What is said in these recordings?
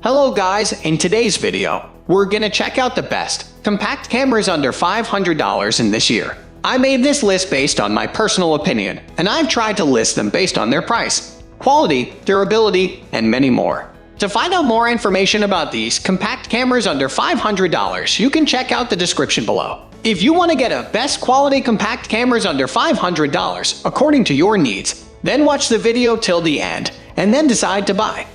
Hello guys, in today's video, we're gonna check out the best compact cameras under $500 in this year. I made this list based on my personal opinion, and I've tried to list them based on their price, quality, durability, and many more. To find out more information about these compact cameras under $500, you can check out the description below. If you want to get a best quality compact cameras under $500 according to your needs, then watch the video till the end, and then decide to buy.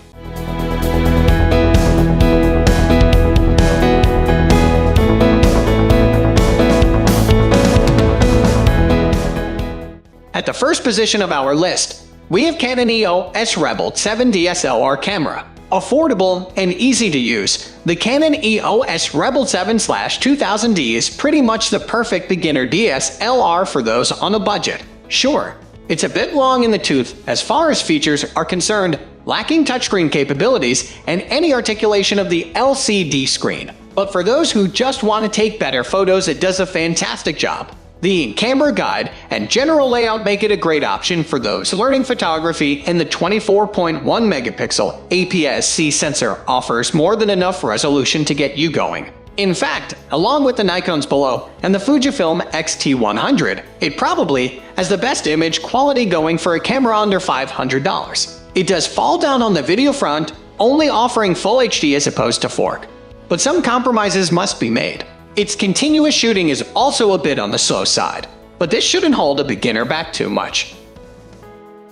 At the first position of our list, we have Canon EOS Rebel 7 DSLR camera. Affordable and easy to use, the Canon EOS Rebel 7/2000D is pretty much the perfect beginner DSLR for those on a budget. Sure, it's a bit long in the tooth as far as features are concerned, lacking touchscreen capabilities and any articulation of the LCD screen. But for those who just want to take better photos, it does a fantastic job. The camera guide and general layout make it a great option for those learning photography, and the 24.1 megapixel APS-C sensor offers more than enough resolution to get you going. In fact, along with the Nikons below and the Fujifilm XT100, it probably has the best image quality going for a camera under $500. It does fall down on the video front, only offering Full HD as opposed to 4K. But some compromises must be made. Its continuous shooting is also a bit on the slow side, but this shouldn't hold a beginner back too much.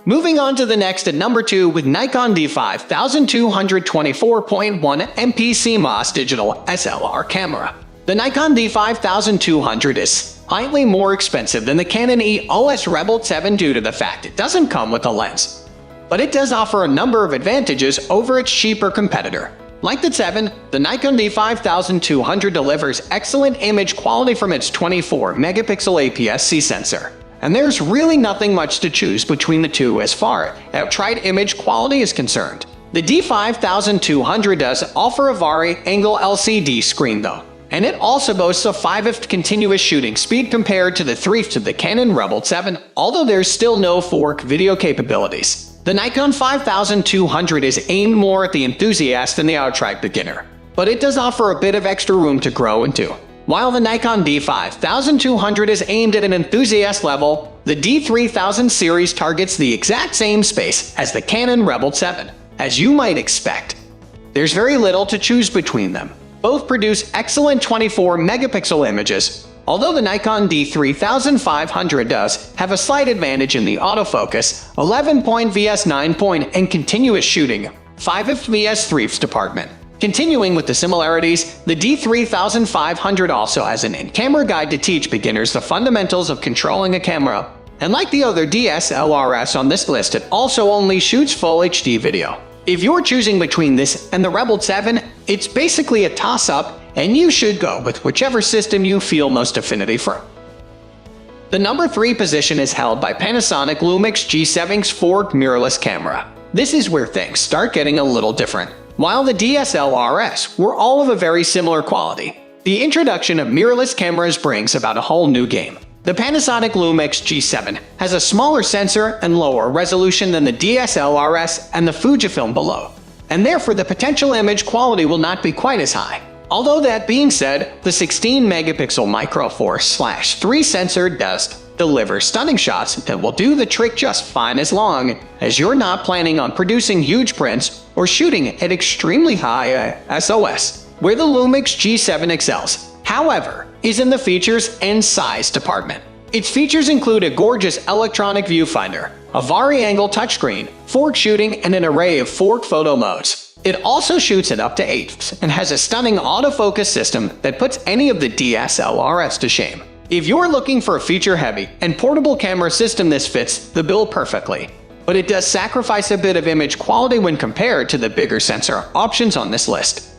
Moving on to the next at number 2 with Nikon D5 1224.1 MP CMOS digital SLR camera. The Nikon D5 1200 is slightly more expensive than the Canon EOS Rebel 7 due to the fact it doesn't come with a lens. But it does offer a number of advantages over its cheaper competitor. Like the 7, the Nikon D5 1200 delivers excellent image quality from its 24 megapixel APS-C sensor. And there's really nothing much to choose between the two as far as outright image quality is concerned. The D5 1200 does offer a vari-angle LCD screen though, and it also boasts a 5x continuous shooting speed compared to the 3x of the Canon Rebel 7, although there's still no 4K video capabilities. The Nikon 5200 is aimed more at the enthusiast than the outright beginner, but it does offer a bit of extra room to grow into. While the Nikon D5 1200 is aimed at an enthusiast level, the D3000 series targets the exact same space as the Canon Rebel 7, as you might expect. There's very little to choose between them. Both produce excellent 24 megapixel images, although the Nikon D3500 does have a slight advantage in the autofocus, 11 vs 9 and continuous shooting, 5 vs 3 department. Continuing with the similarities, the D3500 also has an in-camera guide to teach beginners the fundamentals of controlling a camera. And like the other DSLRs on this list, it also only shoots Full HD video. If you're choosing between this and the Rebel 7, it's basically a toss-up, and you should go with whichever system you feel most affinity for. The number 3 position is held by Panasonic Lumix G7's 4K mirrorless camera. This is where things start getting a little different. While the DSLRs were all of a very similar quality, the introduction of mirrorless cameras brings about a whole new game. The Panasonic Lumix G7 has a smaller sensor and lower resolution than the DSLRs and the Fujifilm below, and therefore the potential image quality will not be quite as high. Although that being said, the 16 megapixel Micro Four 3 sensor does deliver stunning shots that will do the trick just fine as long as you're not planning on producing huge prints or shooting at extremely high SOS. Where the Lumix G7 excels, however, is in the features and size department. Its features include a gorgeous electronic viewfinder, a vari-angle touchscreen, 4K shooting, and an array of 4K photo modes. It also shoots at up to 8 and has a stunning autofocus system that puts any of the DSLRs to shame. If you're looking for a feature-heavy and portable camera system, this fits the bill perfectly. But it does sacrifice a bit of image quality when compared to the bigger sensor options on this list.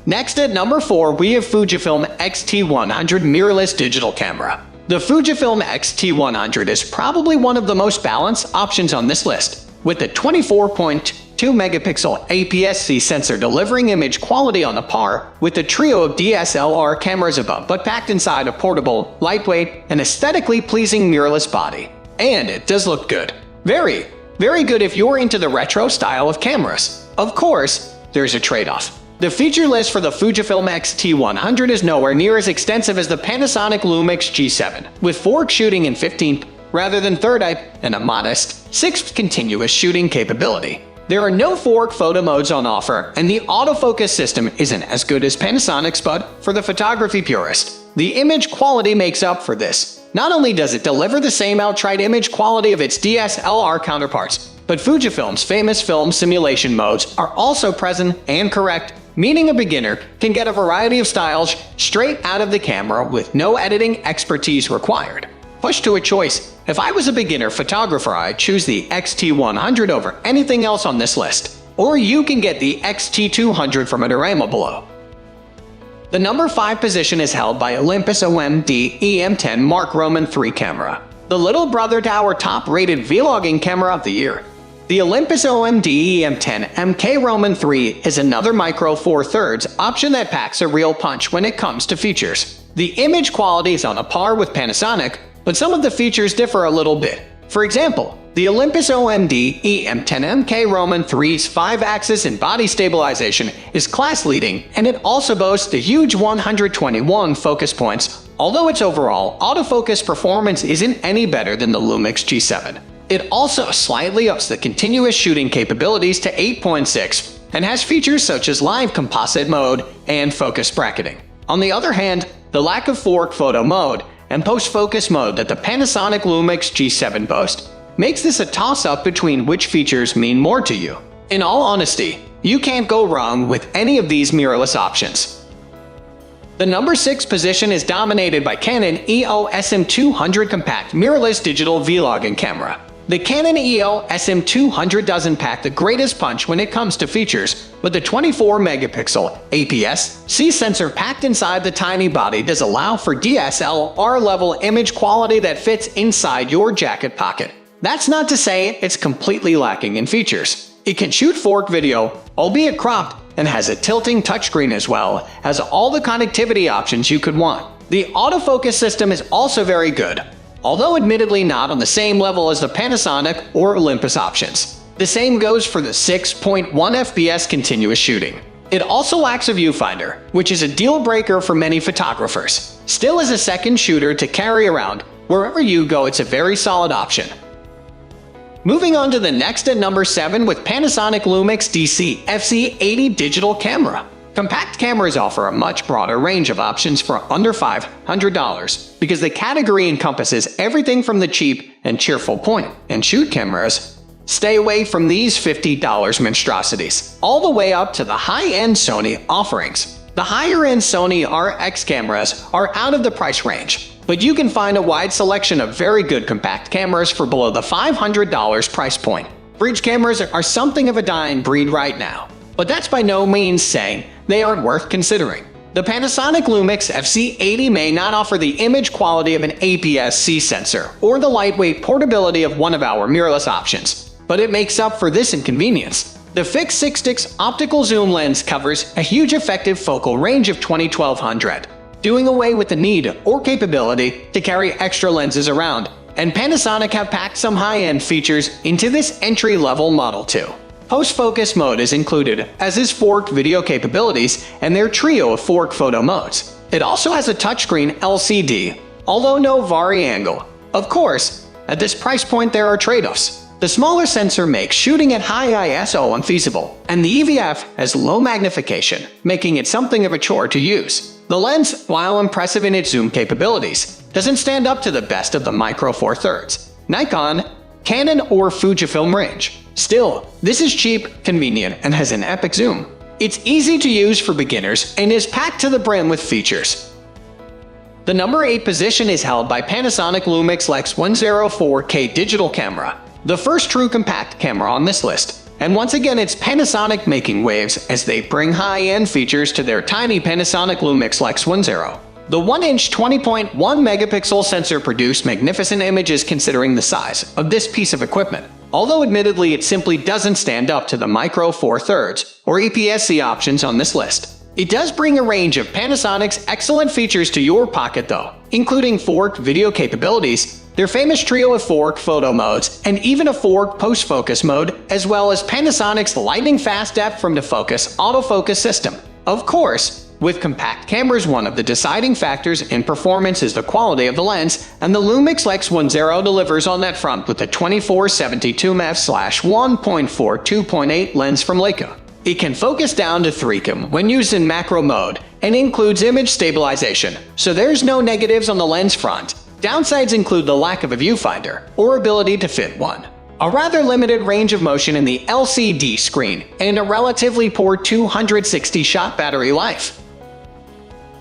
Next at number 4, we have Fujifilm XT100 mirrorless digital camera. The Fujifilm XT100 is probably one of the most balanced options on this list, with the 24.2 megapixel APS-C sensor delivering image quality on a par with the trio of DSLR cameras above, but packed inside a portable, lightweight, and aesthetically pleasing mirrorless body. And it does look good. Very good if you're into the retro style of cameras. Of course, there's a trade-off. The feature list for the Fujifilm XT100 is nowhere near as extensive as the Panasonic Lumix G7, with fork shooting in 15th rather than 3rd eye and a modest 6th continuous shooting capability. There are no fork photo modes on offer, and the autofocus system isn't as good as Panasonic's, but for the photography purist, the image quality makes up for this. Not only does it deliver the same outright image quality of its DSLR counterparts, but Fujifilm's famous film simulation modes are also present and correct, meaning a beginner can get a variety of styles straight out of the camera with no editing expertise required. Push to a choice. If I was a beginner photographer, I'd choose the XT100 over anything else on this list. Or you can get the XT200 from Adorama below. The number 5 position is held by Olympus OMD EM10 Mark Roman 3 camera, the little brother to our top-rated vlogging camera of the year. The Olympus OMD EM10 MK Roman 3 is another micro four thirds option that packs a real punch when it comes to features. The image quality is on a par with Panasonic, but some of the features differ a little bit. For example, the Olympus OMD EM10 MK Roman 3's 5-axis and body stabilization is class-leading, and it also boasts a huge 121 focus points, although its overall autofocus performance isn't any better than the Lumix G7. It also slightly ups the continuous shooting capabilities to 8.6 and has features such as live composite mode and focus bracketing. On the other hand, the lack of fork photo mode and post-focus mode that the Panasonic Lumix G7 boast makes this a toss-up between which features mean more to you. In all honesty, you can't go wrong with any of these mirrorless options. The number 6 position is dominated by Canon EOS SM200 compact mirrorless digital vlogging camera. The Canon EOS SM200 doesn't pack the greatest punch when it comes to features, but the 24-megapixel APS-C sensor packed inside the tiny body does allow for DSLR-level image quality that fits inside your jacket pocket. That's not to say it's completely lacking in features. It can shoot fork video, albeit cropped, and has a tilting touchscreen as well as all the connectivity options you could want. The autofocus system is also very good, although admittedly not on the same level as the Panasonic or Olympus options. The same goes for the 6.1 FPS continuous shooting. It also lacks a viewfinder, which is a deal breaker for many photographers. Still, as a second shooter to carry around wherever you go, it's a very solid option. Moving on to the next at number 7 with Panasonic Lumix DC-FC80 digital camera. Compact cameras offer a much broader range of options for under $500 because the category encompasses everything from the cheap and cheerful point-and-shoot cameras. Stay away from these $50 monstrosities, all the way up to the high-end Sony offerings. The higher-end Sony RX cameras are out of the price range, but you can find a wide selection of very good compact cameras for below the $500 price point. Bridge cameras are something of a dying breed right now, but that's by no means saying they aren't worth considering. The Panasonic Lumix FC80 may not offer the image quality of an APS-C sensor or the lightweight portability of one of our mirrorless options, but it makes up for this inconvenience. The fixed 6-6 optical zoom lens covers a huge effective focal range of 20-1200, doing away with the need or capability to carry extra lenses around, and Panasonic have packed some high-end features into this entry-level model too. Post-focus mode is included, as is forked video capabilities and their trio of fork photo modes. It also has a touchscreen LCD, although no vari-angle. Of course, at this price point there are trade-offs. The smaller sensor makes shooting at high ISO unfeasible, and the EVF has low magnification, making it something of a chore to use. The lens, while impressive in its zoom capabilities, doesn't stand up to the best of the Micro Four Thirds, Nikon, Canon, or Fujifilm range. Still, this is cheap, convenient, and has an epic zoom. It's easy to use for beginners and is packed to the brim with features. The number 8 position is held by Panasonic Lumix X104K digital camera, the first true compact camera on this list. And once again, it's Panasonic making waves as they bring high-end features to their tiny Panasonic Lumix X10. The 1-inch 20.1 megapixel sensor produced magnificent images considering the size of this piece of equipment, although admittedly it simply doesn't stand up to the Micro Four Thirds or APS-C options on this list. It does bring a range of Panasonic's excellent features to your pocket though, including forked video capabilities, their famous trio of fork photo modes, and even a fork post-focus mode, as well as Panasonic's lightning-fast depth from the focus autofocus system. Of course, with compact cameras, one of the deciding factors in performance is the quality of the lens, and the Lumix X10 delivers on that front with a 24-72 f/1.4 lens from Leica. It can focus down to 3x when used in macro mode, and includes image stabilization, so there's no negatives on the lens front. Downsides include the lack of a viewfinder, or ability to fit one, a rather limited range of motion in the LCD screen, and a relatively poor 260-shot battery life.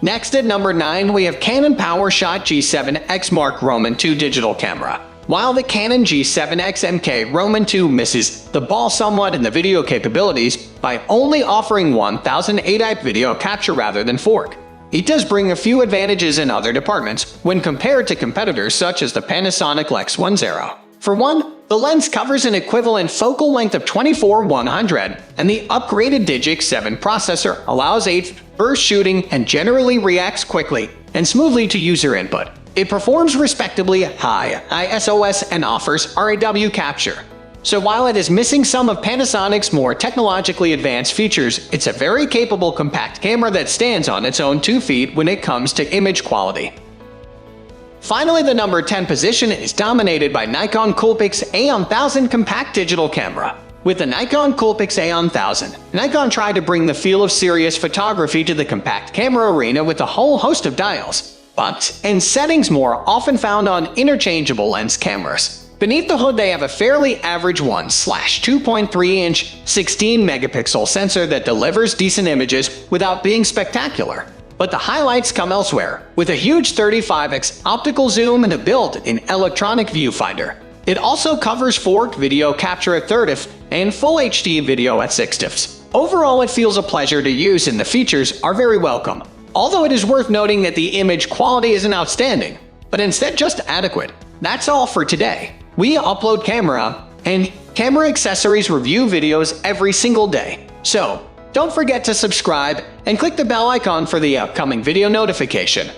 Next at number 9, we have Canon PowerShot G7 X Mark Roman II digital camera. While the Canon G7 XMK Roman II misses the ball somewhat in the video capabilities by only offering 1080p video capture rather than 4K, it does bring a few advantages in other departments when compared to competitors such as the Panasonic Lumix G7. For one, the lens covers an equivalent focal length of 24-100, and the upgraded Digic 7 processor allows 8 burst shooting and generally reacts quickly and smoothly to user input. It performs respectably high ISOs and offers RAW capture. So while it is missing some of Panasonic's more technologically advanced features, it's a very capable compact camera that stands on its own 2 feet when it comes to image quality. Finally, the number 10 position is dominated by Nikon Coolpix A1000 compact digital camera. With the Nikon Coolpix A1000, Nikon tried to bring the feel of serious photography to the compact camera arena with a whole host of dials, but and settings more often found on interchangeable lens cameras. Beneath the hood, they have a fairly average 1/2.3-inch 16-megapixel sensor that delivers decent images without being spectacular. But the highlights come elsewhere, with a huge 35x optical zoom and a built-in electronic viewfinder. It also covers 4K video capture at 30 and Full HD video at 60. Overall, it feels a pleasure to use and the features are very welcome. Although it is worth noting that the image quality isn't outstanding, but instead just adequate. That's all for today. We upload camera and camera accessories review videos every single day. So, don't forget to subscribe and click the bell icon for the upcoming video notification.